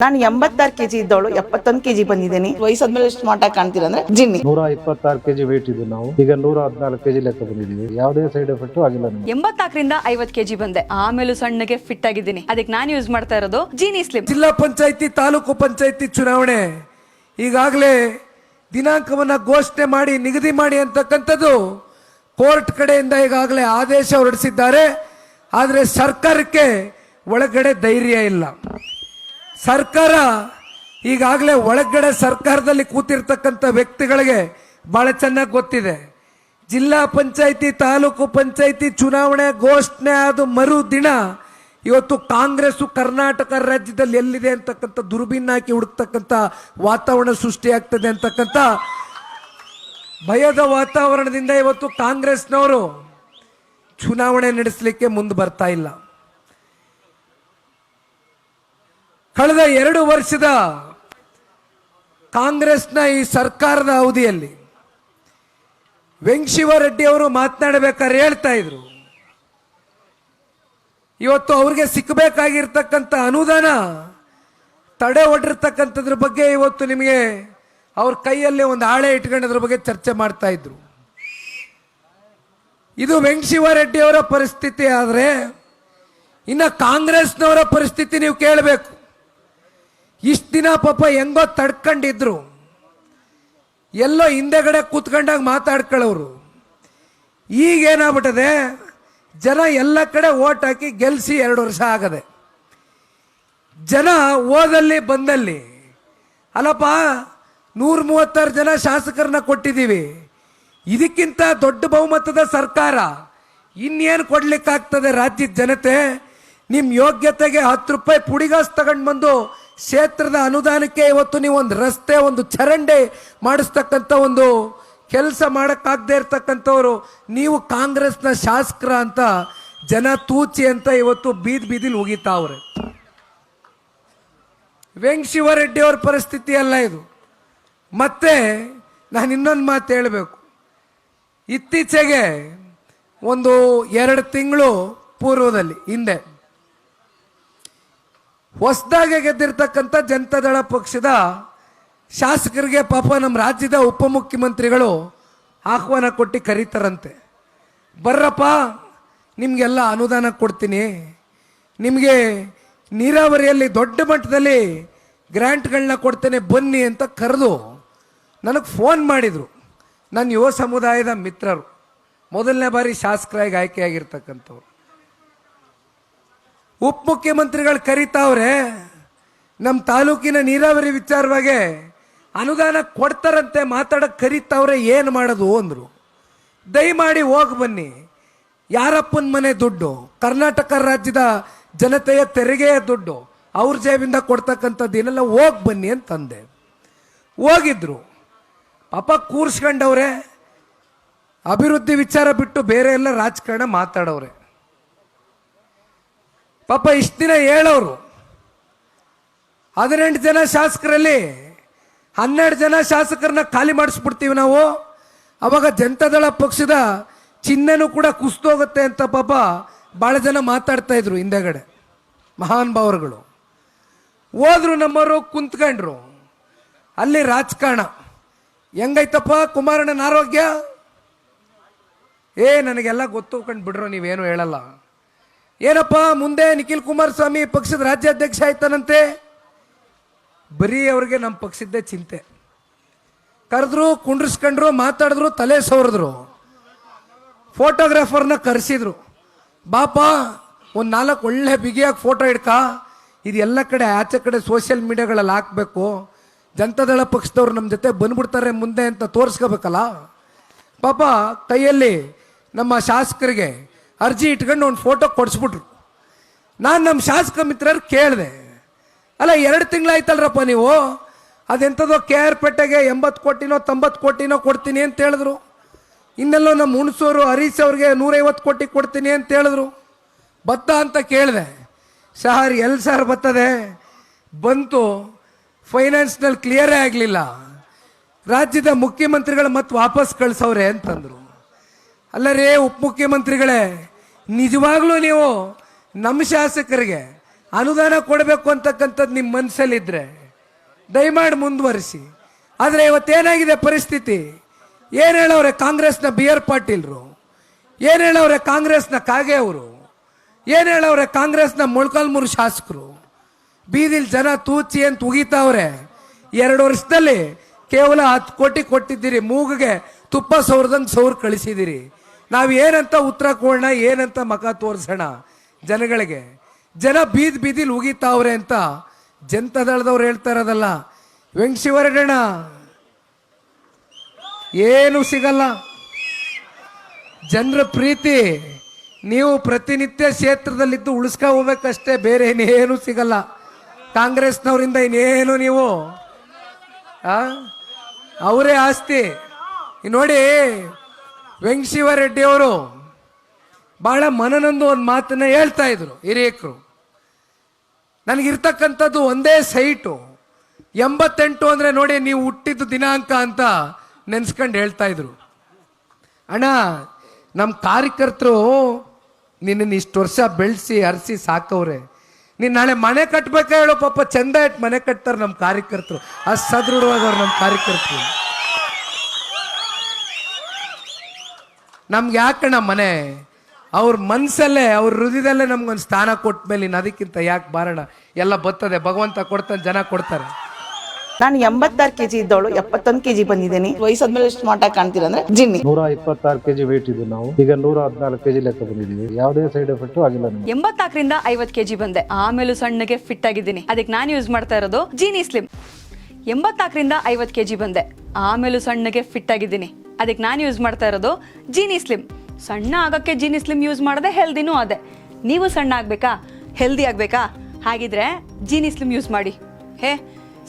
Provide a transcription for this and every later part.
ನಾನು 86 kg ಇದ್ದವಳು 71 kg ಬಂದಿದ್ದೀನಿ. ವಯಸ್ಸಾದ್ಮೇಲೆ smart ಆಗಿ ಕಾಣ್ತೀರಾ ಅಂದ್ರೆ ಜಿನ್ನಿ. 126 kg ವೇಟ್ ಇದ್ದು ನಾವು ಈಗ 114 kg ಲೆಕ್ಕ ಬಂದಿದ್ದೀವಿ. ಯಾವುದೇ ಸೈಡ್ ಎಫೆಕ್ಟ್ ಆಗಿಲ್ಲ ನಮಗೆ. 84ರಿಂದ 50 kg ಬಂದೆ. ಆಮೇಲೆ ಸಣ್ಣಗೆ ಫಿಟ್ ಆಗಿದ್ದೀನಿ. ಅದಕ್ಕೆ ನಾನು ಯೂಸ್ ಮಾಡ್ತಾ ಇರೋದು ಜೀನಿ ಸ್ಲಿಮ್. ಜಿಲ್ಲಾ ಪಂಚಾಯತಿ ತಾಲೂಕು ಪಂಚಾಯತಿ ಚುನಾವಣೆ ಈಗಾಗಲೇ ದಿನಾಂಕವನ್ನ ಘೋಷಣೆ ಮಾಡಿ ನಿಗದಿ ಮಾಡಿ ಅಂತಕ್ಕಂಥದ್ದು ಕೋರ್ಟ್ ಕಡೆಯಿಂದ ಈಗಾಗಲೇ ಆದೇಶ ಹೊರಡಿಸಿದ್ದಾರೆ. ಆದರೆ ಸರ್ಕಾರಕ್ಕೆ ಒಳಗಡೆ ಧೈರ್ಯ ಇಲ್ಲ. ಸರ್ಕಾರ ಈಗಾಗಲೇ ಒಳಗಡೆ ಸರ್ಕಾರದಲ್ಲಿ ಕೂತಿರ್ತಕ್ಕಂಥ ವ್ಯಕ್ತಿಗಳಿಗೆ ಬಹಳ ಚೆನ್ನಾಗಿ ಗೊತ್ತಿದೆ. ಜಿಲ್ಲಾ ಪಂಚಾಯತಿ ತಾಲೂಕು ಪಂಚಾಯತಿ ಚುನಾವಣೆ ಘೋಷಣೆ ಆದ ಮರು ದಿನ ಇವತ್ತು ಕಾಂಗ್ರೆಸ್ ಕರ್ನಾಟಕ ರಾಜ್ಯದಲ್ಲಿ ಎಲ್ಲಿದೆ ಅಂತಕ್ಕಂಥ ದುರ್ಬಿನ್ ಹಾಕಿ ಹುಡುಕ್ತಕ್ಕಂಥ ವಾತಾವರಣ ಸೃಷ್ಟಿಯಾಗ್ತದೆ ಅಂತಕ್ಕಂಥ ಭಯದ ವಾತಾವರಣದಿಂದ ಇವತ್ತು ಕಾಂಗ್ರೆಸ್ನವರು ಚುನಾವಣೆ ನಡೆಸಲಿಕ್ಕೆ ಮುಂದೆ ಬರ್ತಾ ಇಲ್ಲ. ಕಳೆದ 2 ವರ್ಷದ ಕಾಂಗ್ರೆಸ್ನ ಈ ಸರ್ಕಾರದ ಅವಧಿಯಲ್ಲಿ ವೆಂಕಟಶಿವರೆಡ್ಡಿ ಅವರು ಮಾತನಾಡಬೇಕಾದ್ರೆ ಹೇಳ್ತಾ ಇದ್ರು, ಇವತ್ತು ಅವ್ರಿಗೆ ಸಿಕ್ಕಬೇಕಾಗಿರ್ತಕ್ಕಂಥ ಅನುದಾನ ತಡೆ ಒಡ್ಡಿರ್ತಕ್ಕಂಥದ್ರ ಬಗ್ಗೆ ಇವತ್ತು ನಿಮಗೆ ಅವ್ರ ಕೈಯಲ್ಲಿ ಒಂದು ಹಾಳೆ ಇಟ್ಕೊಂಡದ್ರ ಬಗ್ಗೆ ಚರ್ಚೆ ಮಾಡ್ತಾ ಇದ್ರು. ಇದು ವೆಂಕಟಶಿವರೆಡ್ಡಿ ಅವರ ಪರಿಸ್ಥಿತಿ. ಆದರೆ ಇನ್ನು ಕಾಂಗ್ರೆಸ್ನವರ ಪರಿಸ್ಥಿತಿ ನೀವು ಕೇಳಬೇಕು. ಇಷ್ಟು ದಿನ ಪಾಪ ಹೆಂಗೋ ತಡ್ಕೊಂಡಿದ್ರು, ಎಲ್ಲೋ ಹಿಂದೆಗಡೆ ಕೂತ್ಕೊಂಡಾಗ ಮಾತಾಡ್ಕೊಳ್ಳೋರು. ಈಗೇನಾಗ್ಬಿಟ್ಟದೆ, ಜನ ಎಲ್ಲ ಕಡೆ ಓಟ್ ಹಾಕಿ ಗೆಲ್ಲಿಸಿ 2 ವರ್ಷ ಆಗದೆ. ಜನ ಓದಲ್ಲಿ ಬಂದಲ್ಲಿ ಅಲ್ಲಪ್ಪ 136 ಜನ ಶಾಸಕರನ್ನ ಕೊಟ್ಟಿದ್ದೀವಿ, ಇದಕ್ಕಿಂತ ದೊಡ್ಡ ಬಹುಮತದ ಸರ್ಕಾರ ಇನ್ನೇನು ಕೊಡ್ಲಿಕ್ಕಾಗ್ತದೆ ರಾಜ್ಯದ ಜನತೆ? ನಿಮ್ಮ ಯೋಗ್ಯತೆಗೆ 10 ರೂಪಾಯಿ ಪುಡಿಗಾಸ್ ತಗೊಂಡು ಬಂದು ಕ್ಷೇತ್ರದ ಅನುದಾನಕ್ಕೆ ಇವತ್ತು ನೀವು ಒಂದು ರಸ್ತೆ ಒಂದು ಚರಂಡಿ ಮಾಡಿಸ್ತಕ್ಕಂಥ ಒಂದು ಕೆಲಸ ಮಾಡೋಕ್ಕಾಗದೇ ಇರ್ತಕ್ಕಂಥವ್ರು ನೀವು ಕಾಂಗ್ರೆಸ್ನ ಶಾಸಕರ ಅಂತ ಜನ ತೂಚಿ ಅಂತ ಇವತ್ತು ಬೀದಿಲಿ ಉಗಿತಾವ್ರೆ. ವೆಂಕಟಶಿವರೆಡ್ಡಿ ಅವ್ರ ಪರಿಸ್ಥಿತಿ ಅಲ್ಲ ಇದು. ಮತ್ತೆ ನಾನು ಇನ್ನೊಂದು ಮಾತು ಹೇಳಬೇಕು. ಇತ್ತೀಚೆಗೆ ಒಂದು 2 ತಿಂಗಳು ಪೂರ್ವದಲ್ಲಿ ಹಿಂದೆ ಹೊಸದಾಗಿ ಗೆದ್ದಿರ್ತಕ್ಕಂಥ ಜನತಾದಳ ಪಕ್ಷದ ಶಾಸಕರಿಗೆ ಪಾಪ ನಮ್ಮ ರಾಜ್ಯದ ಉಪಮುಖ್ಯಮಂತ್ರಿಗಳು ಆಹ್ವಾನ ಕೊಟ್ಟು ಕರೀತಾರಂತೆ. ಬರ್ರಪ್ಪ, ನಿಮಗೆಲ್ಲ ಅನುದಾನ ಕೊಡ್ತೀನಿ, ನಿಮಗೆ ನೀರಾವರಿಯಲ್ಲಿ ದೊಡ್ಡ ಮಟ್ಟದಲ್ಲಿ ಗ್ರ್ಯಾಂಟ್ಗಳನ್ನ ಕೊಡ್ತೇನೆ ಬನ್ನಿ ಅಂತ ಕರೆದು ನನಗೆ ಫೋನ್ ಮಾಡಿದರು. ನನ್ನ ಯುವ ಸಮುದಾಯದ ಮಿತ್ರರು, ಮೊದಲನೇ ಬಾರಿ ಶಾಸಕರಾಗಿ ಆಯ್ಕೆಯಾಗಿರ್ತಕ್ಕಂಥವ್ರು. ಉಪಮುಖ್ಯಮಂತ್ರಿಗಳು ಕರೀತಾವ್ರೆ, ನಮ್ಮ ತಾಲೂಕಿನ ನೀರಾವರಿ ವಿಚಾರವಾಗಿ ಅನುದಾನ ಕೊಡ್ತಾರಂತೆ, ಮಾತಾಡಕ್ಕೆ ಕರೀತಾವ್ರೆ, ಏನು ಮಾಡೋದು ಅಂದರು. ದಯಮಾಡಿ ಹೋಗಿ ಬನ್ನಿ, ಯಾರಪ್ಪನ ಮನೆ ದುಡ್ಡು, ಕರ್ನಾಟಕ ರಾಜ್ಯದ ಜನತೆಯ ತೆರಿಗೆಯ ದುಡ್ಡು, ಅವ್ರ ಜೇಬಿಂದ ಕೊಡ್ತಕ್ಕಂಥದ್ದೇನೆಲ್ಲ ಹೋಗಿ ಬನ್ನಿ ಅಂತಂದೆ. ಹೋಗಿದ್ರು. ಪಾಪ ಕೂರ್ಸ್ಕೊಂಡವ್ರೆ, ಅಭಿವೃದ್ಧಿ ವಿಚಾರ ಬಿಟ್ಟು ಬೇರೆ ಎಲ್ಲ ರಾಜಕಾರಣ ಮಾತಾಡವ್ರೆ. ಪಾಪ ಇಷ್ಟು ದಿನ ಹೇಳೋರು 18 ಜನ ಶಾಸಕರಲ್ಲಿ 12 ಜನ ಶಾಸಕರನ್ನ ಖಾಲಿ ಮಾಡಿಸ್ಬಿಡ್ತೀವಿ ನಾವು, ಅವಾಗ ಜನತಾದಳ ಪಕ್ಷದ ಚಿಹ್ನೆನೂ ಕೂಡ ಕುಸಿದೋಗುತ್ತೆ ಅಂತ ಪಾಪ ಭಾಳ ಜನ ಮಾತಾಡ್ತಾ ಇದ್ರು ಹಿಂದೆಗಡೆ. ಮಹಾನ್ ಭಾವರುಗಳು ಹೋದ್ರು, ನಮ್ಮವರು ಕುಂತ್ಕೊಂಡ್ರು. ಅಲ್ಲಿ ರಾಜಕಾರಣ ಹೆಂಗೈತಪ್ಪ ಕುಮಾರಣ್ಣನ ಆರೋಗ್ಯ? ನನಗೆಲ್ಲ ಗೊತ್ತು ಕಂಡು ಬಿಡ್ರೋ, ನೀವೇನು ಹೇಳಲ್ಲ. ಏನಪ್ಪ ಮುಂದೆ ನಿಖಿಲ್ ಕುಮಾರಸ್ವಾಮಿ ಪಕ್ಷದ ರಾಜ್ಯಾಧ್ಯಕ್ಷ ಆಯ್ತಾನಂತೆ? ಬರೀ ಅವ್ರಿಗೆ ನಮ್ಮ ಪಕ್ಷದ್ದೇ ಚಿಂತೆ. ಕರೆದ್ರು, ಕುಂಡ್ರಿಸ್ಕೊಂಡ್ರು, ಮಾತಾಡಿದ್ರು, ತಲೆ ಸವರಿದ್ರು. ಫೋಟೋಗ್ರಾಫರ್ನ ಕರೆಸಿದ್ರು, ಬಾಪ ಒಂದು 4 ಒಳ್ಳೆ ಬಿಗಿಯಾಗಿ ಫೋಟೋ ಇಡ್ಕ, ಇದು ಎಲ್ಲ ಕಡೆ ಆಚೆ ಕಡೆ ಸೋಷಿಯಲ್ ಮೀಡಿಯಾಗಳಲ್ಲಿ ಹಾಕಬೇಕು, ಜನತಾದಳ ಪಕ್ಷದವ್ರು ನಮ್ಮ ಜೊತೆ ಬಂದ್ಬಿಡ್ತಾರೆ ಮುಂದೆ ಅಂತ ತೋರಿಸ್ಕೋಬೇಕಲ್ಲ. ಪಾಪ ಕೈಯಲ್ಲಿ ನಮ್ಮ ಶಾಸಕರಿಗೆ ಅರ್ಜಿ ಇಟ್ಕೊಂಡು ಒಂದು ಫೋಟೋ ಕೊಡಿಸ್ಬಿಟ್ರು. ನಾನು ನಮ್ಮ ಶಾಸಕ ಮಿತ್ರರು ಕೇಳಿದೆ, ಅಲ್ಲ 2 ತಿಂಗಳಾಯ್ತಲ್ರಪ್ಪ ನೀವು, ಅದೆಂಥದೋ KR ಪೇಟೆಗೆ 80 ಕೋಟಿನೋ 90 ಕೋಟಿನೋ ಕೊಡ್ತೀನಿ ಅಂತ ಹೇಳಿದ್ರು, ಇನ್ನೆಲ್ಲೋ ನಮ್ಮ ಹುಣಸೂರು ಹರೀಶ್ ಅವ್ರಿಗೆ 150 ಕೋಟಿ ಕೊಡ್ತೀನಿ ಅಂತ ಹೇಳಿದ್ರು, ಬತ್ತ ಅಂತ ಕೇಳಿದೆ. ಸರ್ ಎಲ್ಲಿ ಸರ್ ಬರ್ತದೆ, ಬಂತು ಫೈನಾನ್ಸ್ನಲ್ಲಿ ಕ್ಲಿಯರೇ ಆಗಲಿಲ್ಲ, ರಾಜ್ಯದ ಮುಖ್ಯಮಂತ್ರಿಗಳು ಮತ್ತೆ ವಾಪಸ್ ಕಳಿಸವ್ರೆ ಅಂತಂದರು. ಅಲ್ಲರೇ ಉಪಮುಖ್ಯಮಂತ್ರಿಗಳೇ, ನಿಜವಾಗ್ಲೂ ನೀವು ನಮ್ಮ ಶಾಸಕರಿಗೆ ಅನುದಾನ ಕೊಡಬೇಕು ಅಂತಕ್ಕಂಥದ್ದು ನಿಮ್ಮ ಮನಸ್ಸಲ್ಲಿದ್ದರೆ ದಯಮಾಡಿ ಮುಂದುವರಿಸಿ. ಆದರೆ ಇವತ್ತೇನಾಗಿದೆ ಪರಿಸ್ಥಿತಿ? ಏನು ಹೇಳವ್ರೆ ಕಾಂಗ್ರೆಸ್ನ ಬಿ ಆರ್ ಪಾಟೀಲ್ರು, ಏನು ಹೇಳವ್ರೆ ಕಾಂಗ್ರೆಸ್ನ ಕಾಗೆ ಅವರು, ಏನು ಹೇಳವ್ರೆ ಕಾಂಗ್ರೆಸ್ನ ಮೊಳಕಾಲ್ಮೂರು ಶಾಸಕರು? ಬೀದಿಲ್ ಜನ ತೂಚಿ ಅಂತ ಉಗಿತಾವ್ರೆ. 2 ವರ್ಷದಲ್ಲಿ ಕೇವಲ 10 ಕೋಟಿ ಕೊಟ್ಟಿದ್ದೀರಿ, ಮೂಗಿಗೆ ತುಪ್ಪ ಸೌರ್ದಂಗೆ ಸೌರ್ ಕಳಿಸಿದ್ದೀರಿ. ನಾವು ಏನಂತ ಉತ್ತರ ಕೊಡೋಣ, ಏನಂತ ಮಖ ತೋರಿಸೋಣ ಜನಗಳಿಗೆ? ಜನ ಬೀದಿಲಿ ಉಗಿತಾವ್ರೆ ಅಂತ ಜನತಾದಳದವ್ರು ಹೇಳ್ತಾ ಇರೋದಲ್ಲ. ವೆಂಕಟೇಶ್ವರಣ್ಣ ಏನು ಸಿಗಲ್ಲ. ಜನರ ಪ್ರೀತಿ ನೀವು ಪ್ರತಿನಿತ್ಯ ಕ್ಷೇತ್ರದಲ್ಲಿದ್ದು ಉಳಿಸ್ಕೊ ಹೋಗ್ಬೇಕಷ್ಟೇ, ಬೇರೆ ಇನ್ನೇನು ಸಿಗಲ್ಲ. ಕಾಂಗ್ರೆಸ್ನವರಿಂದ ಇನ್ನೇನು ನೀವು ಅವರೇ ಆಸ್ತಿ. ನೋಡಿ, ವೆಂಕಟೇಶ್ವರರೆಡ್ಡಿ ಅವರು ಬಹಳ ಮನನೊಂದು ಒಂದು ಮಾತನ್ನ ಹೇಳ್ತಾ ಇದ್ರು ಹಿರಿಯಕರು. ನನಗಿರ್ತಕ್ಕಂಥದ್ದು ಒಂದೇ ಸೈಟು 88 ಅಂದರೆ ನೋಡಿ ನೀವು ಹುಟ್ಟಿದ್ದು ದಿನಾಂಕ ಅಂತ ನೆನ್ಸ್ಕೊಂಡು ಹೇಳ್ತಾ ಇದ್ರು. ಅಣ್ಣ, ನಮ್ಮ ಕಾರ್ಯಕರ್ತರು ನಿನ್ನ ಇಷ್ಟು ವರ್ಷ ಬೆಳೆಸಿ ಹರಿಸಿ ಸಾಕವ್ರೆ, ನೀನು ನಾಳೆ ಮನೆ ಕಟ್ಬೇಕಾ ಹೇಳೋ? ಪಾಪ ಚಂದ ಇಟ್ಟು ಮನೆ ಕಟ್ತಾರೆ ನಮ್ಮ ಕಾರ್ಯಕರ್ತರು, ಅಷ್ಟು ಸದೃಢವಾದವ್ರು ನಮ್ಮ ಕಾರ್ಯಕರ್ತರು. ನಮ್ಗೆ ಯಾಕಣ್ಣ ಮನೆ? ಅವ್ರ ಮನಸ್ಸಲ್ಲೇ ಅವ್ರ ಹೃದಯದಲ್ಲೇ ನಮ್ಗೊಂದು ಸ್ಥಾನ ಕೊಟ್ಟ ಮೇಲೆ ಇನ್ನು ಅದಕ್ಕಿಂತ ಯಾಕೆ ಬಾರಣ? ಎಲ್ಲ ಬರ್ತದೆ, ಭಗವಂತ ಕೊಡ್ತಾನೆ, ಜನ ಕೊಡ್ತಾರೆ. ನಾನು 86 kg ಇದ್ದವಳು 71 kg ಬಂದಿದ್ದೀನಿ. ವಯಸ್ಸಾದ್ಮೇಲೆ ಎಷ್ಟು ಸ್ಮಾರ್ಟ್ ಆಗಿ ಕಾಣ್ತೀರಾ ಅಂದ್ರೆ ಜಿನ್ನಿ. 126 kg ವೇಟ್ ಇದ್ದು ನಾವು ಈಗ 114 kg ಲೆಕ್ಕ ಬಂದಿದ್ದೀವಿ. ಯಾವುದೇ ಸೈಡ್ ಎಫೆಕ್ಟ್ ಆಗಿಲ್ಲ ನಮಗೆ. 84ರಿಂದ 50 kg ಬಂದೆ, ಆಮೇಲೂ ಸಣ್ಣಗೆ ಫಿಟ್ ಆಗಿದ್ದೀನಿ. ಅದಕ್ಕೆ ನಾನು ಯೂಸ್ ಮಾಡ್ತಾ ಇರೋದು ಜೀನಿ ಸ್ಲಿಮ್. 84ರಿಂದ 50 kg ಬಂದೆ, ಆಮೇಲೂ ಸಣ್ಣಗೆ ಫಿಟ್ ಆಗಿದ್ದೀನಿ. ಅದಕ್ಕೆ ನಾನು ಯೂಸ್ ಮಾಡ್ತಾ ಇರೋದು ಜೀನಿ ಸ್ಲಿಮ್. ಸಣ್ಣ ಆಗಕ್ಕೆ ಜೀನಿ ಸ್ಲಿಮ್ ಯೂಸ್ ಮಾಡದೆ ಹೆಲ್ದಿನೂ ಅದೇ. ನೀವು ಸಣ್ಣ ಆಗ್ಬೇಕಾ, ಹೆಲ್ದಿ ಆಗ್ಬೇಕಾ? ಹಾಗಿದ್ರೆ ಜೀನಿ ಸ್ಲಿಮ್ ಯೂಸ್ ಮಾಡಿ. ಹೇ,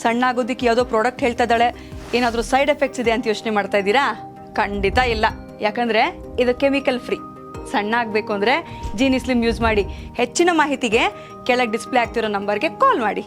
ಸಣ್ಣ ಆಗೋದಕ್ಕೆ ಯಾವುದೋ ಪ್ರಾಡಕ್ಟ್ ಹೇಳ್ತಾ ಇದ್ದಾಳೆ, ಏನಾದರೂ ಸೈಡ್ ಎಫೆಕ್ಟ್ಸ್ ಇದೆ ಅಂತ ಯೋಚನೆ ಮಾಡ್ತಾ ಇದ್ದೀರಾ? ಖಂಡಿತ ಇಲ್ಲ, ಯಾಕಂದರೆ ಇದು ಕೆಮಿಕಲ್ ಫ್ರೀ. ಸಣ್ಣ ಆಗಬೇಕು ಅಂದರೆ ಜೀನಿ ಸ್ಲಿಮ್ ಯೂಸ್ ಮಾಡಿ. ಹೆಚ್ಚಿನ ಮಾಹಿತಿಗೆ ಕೆಳಗೆ ಡಿಸ್ಪ್ಲೇ ಆಗ್ತಿರೋ ನಂಬರ್ಗೆ ಕಾಲ್ ಮಾಡಿ.